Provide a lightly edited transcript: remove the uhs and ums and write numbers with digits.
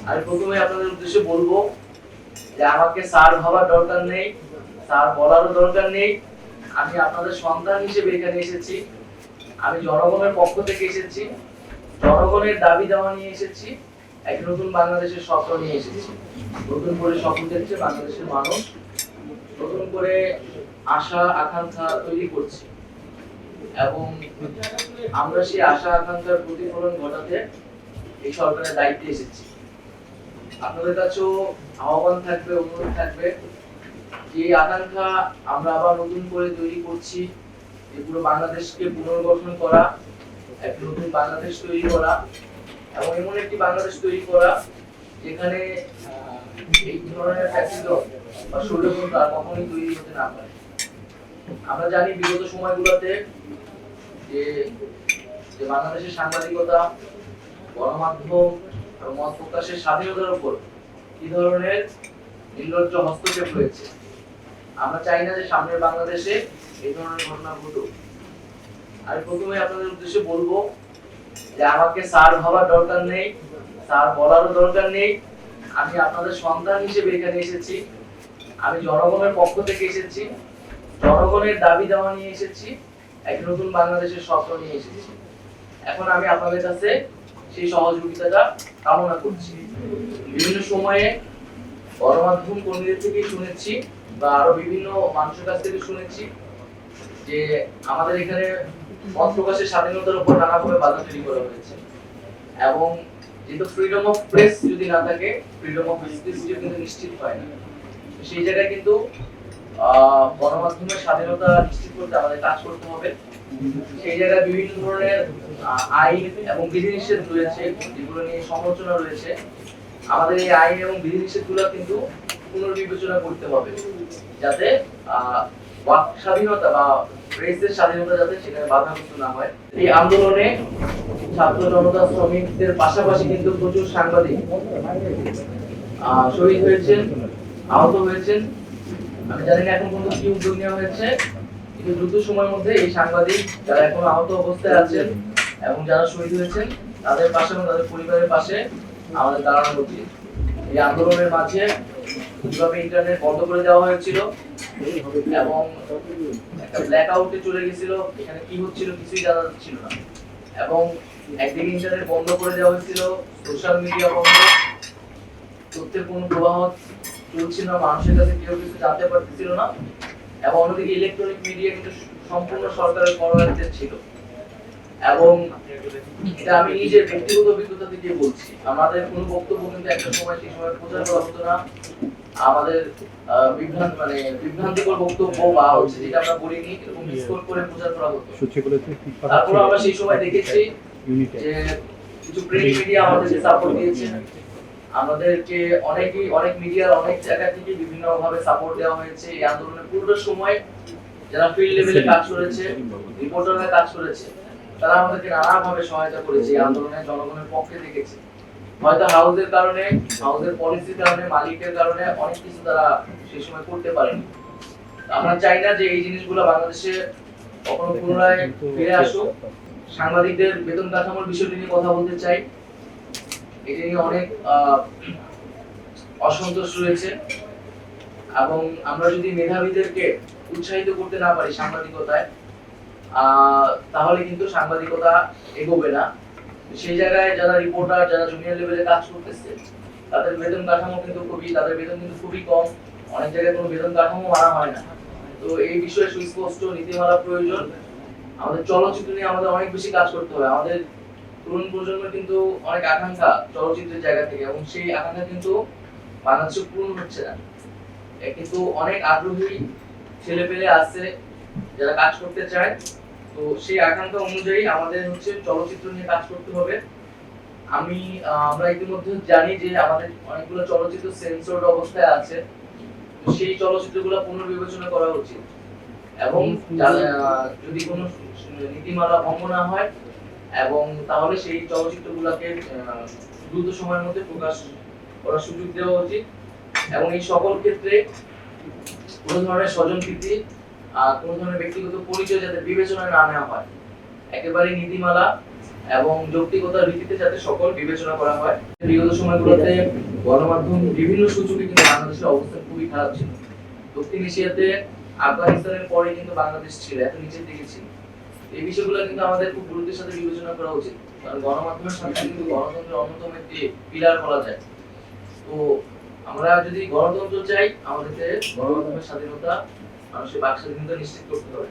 আমি প্রথমে আপনাদের উদ্দেশ্যে বলবো যে আমাকে স্যার ভাবার দরকার নেই, স্যার বলারও দরকার নেই। আমি আপনাদের সন্তান হিসেবে এখানে এসেছি। আমি জনগণের পক্ষ থেকে এসেছি, জনগণের দাবি দেওয়া নিয়ে এসেছি, এক নতুন বাংলাদেশের স্বপ্ন নিয়ে এসেছি। নতুন করে স্বপ্ন দেখছে বাংলাদেশের মানুষ, নতুন করে আশা আকাঙ্ক্ষা তৈরি করছে এবং আমরা সেই আশা আকাঙ্ক্ষার প্রতিফলন ঘটাতে এই সরকারের দায়িত্বে এসেছি। আপনাদের কাছেও আহ্বান থাকবে, অনুরোধ থাকবে যে আকাঙ্ক্ষা আমরা আবার নতুন করে তৈরি করছি, যে পুরো বাংলাদেশকে পুনর্গঠন করা, একটা নতুন বাংলাদেশ তৈরি করা এবং এমন একটি বাংলাদেশ তৈরি করা যেখানে এই ধরনের ফ্যাসিজম বা ষড়যন্ত্র আর কখনোই তৈরি হতে না পারে। আমরা জানি বিগত সময়গুলোতে যে যে বাংলাদেশের সাংবাদিকতা, গণমাধ্যম এবং মত প্রকাশের স্বাধীনতার উপর কি ধরনের নির্লজ্জ হস্তক্ষেপ হয়েছে। আমরা চাই না যে সামনের বাংলাদেশে এই ধরনের ঘটনা ঘটুক। আমি প্রথমে আপনাদের উদ্দেশ্যে বলবো যে আমাকে স্যার ভাবার দরকার নেই, স্যার বলারও দরকার নেই। আমি আপনাদের সন্তান হিসেবে এখানে এসেছি। আমি জনগণের পক্ষ থেকে এসেছি, জনগণের দাবি দেওয়া নিয়ে এসেছি, এক নতুন বাংলাদেশের স্বপ্ন নিয়ে এসেছি। এখন আমি আপনাদের কাছে সেই সহযোগিতাটা কামনা করছি। বিভিন্ন সময়ে গণমাধ্যম কর্মীদের থেকে শুনেছি বা আরো বিভিন্ন মানুষের কাছ থেকে শুনেছি যে আমাদের এখানে মত প্রকাশের স্বাধীনতার উপর নানাভাবে বাধা তৈরি করা হয়েছে এবং যেহেতু ফ্রিডম অফ প্রেস যদি না থাকে, ফ্রিডম অফ স্পিচও কিন্তু নিশ্চিত হয় না। সেই জায়গায় কিন্তু গণমাধ্যমের স্বাধীনতা নিশ্চিত করতে আমাদের কাজ করতে হবে। সেই জায়গায় বিভিন্ন ধরনের আইন এবং বিধিনিষেধ রয়েছে, যেগুলো নিয়ে সমালোচনা রয়েছে। আমাদের এই আইন এবং বিধিনিষেধগুলো কিন্তু পুনর্বিবেচনা করতে হবে, যাতে বাক স্বাধীনতা বা প্রেসের স্বাধীনতা যাতে সেখানে বাধাগ্রস্ত না হয়। এই আন্দোলনে ছাত্র জনতা শ্রমিকদের পাশাপাশি কিন্তু প্রচুর সাংবাদিক শহীদ হয়েছেন, আহত হয়েছেন। আমি জানি না এখন পর্যন্ত কি উদ্যোগ নেওয়া হয়েছে, কিন্তু দ্রুত সময়ের মধ্যে এই সাংবাদিক যারা এখন আহত অবস্থায় আছেন এবং যারা শহীদ হয়েছেন তাদের পাশে এবং তাদের পরিবারের পাশে আমাদের দাঁড়ানো উচিত। এই আন্দোলনের মাঝে কিভাবে ইন্টারনেট বন্ধ করে দেওয়া হয়েছিল এবং একটা ব্ল্যাক আউটে চলে গেছিল, এখানে কি হচ্ছিল কিছুই জানা যাচ্ছিল না এবং একদিকে ইন্টারনেট বন্ধ করে দেওয়া হয়েছিল, সোশ্যাল মিডিয়া বন্ধ, তথ্যের কোনো প্রবাহ চলছিল না, মানুষের কাছে কেউ কিছু জানতে পারতেছিল না এবং অন্যদিকে ইলেকট্রনিক মিডিয়া কিন্তু সম্পূর্ণ সরকারের কর্মকর্তা ছিল। এবং এটা আমি নিজের ব্যক্তিগত অভিজ্ঞতা থেকে বলছি, আমাদের কোনো বক্তব্য কিন্তু একটা সময় সেই সময় প্রচার করা হতো না। আমাদের বিভ্রান্তিকর বক্তব্য বা হচ্ছে যেটা আমরা বলিনি এরকম ডিসকোড করে প্রচার করা হতো। তারপর আমরা সেই সময় দেখেছি যে কিছু প্রিন্ট মিডিয়া আমাদেরকে সাপোর্ট দিয়েছে, আমাদেরকে অনেক মিডিয়ার অনেক জায়গা থেকে বিভিন্ন ভাবে সাপোর্ট দেওয়া হয়েছে। এই আন্দোলনের পুরো সময় যারা ফিল্ড লেভেলে কাজ করেছে, রিপোর্টাররা কাজ করেছে, তারা আমাদেরকে নানাভাবে সহায়তা করেছে। এই আন্দোলনে জনগণের পক্ষে থেকেছে। হয়তো হাউসের কারণে, হাউসের পলিসির কারণে, মালিকের কারণে অনেক কিছু তারা সেই সময় করতে পারেনি। আমরা চাই না যে এই জিনিসগুলো বাংলাদেশে কখনো পুনরায় ফিরে আসুক। সাংবাদিকদের বেতন কাঠামোর বিষয়টি নিয়ে কথা বলতে চাই। এটা নিয়ে অনেক অসন্তোষ রয়েছে এবং আমরা যদি মেধাবীদেরকে উৎসাহিত করতে না পারি সাংবাদিকতায়, তাহলে কিন্তু সাংবাদিকতা এগোবে না। সেই জায়গায় যারা রিপোর্টার, যারা জুনিয়র লেভেলে কাজ করতেছে, তাদের বেতন কাঠামো কিন্তু খুবই কম। অনেক জায়গায় কোনো বেতন কাঠামো মানা হয় না। তো এই বিষয়ে সুস্পষ্ট নীতিমালা প্রয়োজন। আমাদের চলচ্চিত্র নিয়ে আমাদের অনেক বেশি কাজ করতে হবে। আমাদের তরুণ প্রজন্মের কিন্তু অনেক আকাঙ্ক্ষা চলচ্চিত্রের জায়গা থেকে, এবং সেই আকাঙ্ক্ষা কিন্তু বাংলাদেশে পূরণ হচ্ছে না। কিন্তু অনেক আগ্রহী ছেলে পেলে আছে যারা কাজ করতে চায়। তো সেই আকাঙ্ক্ষা অনুযায়ী আমাদের হচ্ছে চলচ্চিত্র নিয়ে কাজ করতে হবে। আমরা ইতিমধ্যে জানি যে আমাদের অনেকগুলো চলচ্চিত্র সেন্সরড অবস্থায় আছে। সেই চলচ্চিত্রগুলো পুনর্বিবেচনা করা উচিত এবং যদি কোনো নীতিমালা ভঙ্গ না হয় এবং তাহলে সেই চলচ্চিত্রগুলোকে দ্রুত সময়ের মধ্যে প্রকাশ করার সুযোগ দেওয়া উচিত এবং এই সকল ক্ষেত্রে কোনো ধরনের স্বজনপ্রীতি কোনো ধরনের ব্যক্তিগত পরিচয় যাতে বিবেচনায় না নেওয়া হয়। একেবারে নীতিমালা এবং যৌক্তিকতার ভিত্তিতে যাতে সকল বিবেচনা করা হয়। বিগত সময়গুলোতে গণমাধ্যম বিভিন্ন সূচকে কিন্তু বাংলাদেশের অবস্থান খুবই খারাপ ছিল। দক্ষিণ এশিয়াতে আফগানিস্তানের পরে কিন্তু বাংলাদেশ ছিল, এত নিচের দিকে ছিল। এই বিষয়গুলো কিন্তু আমাদের খুব গুরুত্বের সাথে বিবেচনা করা উচিত, কারণ গণমাধ্যমের সাথে কিন্তু গণতন্ত্রের অন্যতম একটি পিলার বলা যায়। তো আমরা যদি গণতন্ত্র চাই, আমাদেরকে গণমাধ্যমের স্বাধীনতা, মানুষের বাক স্বাধীনতা নিশ্চিত করতে হবে।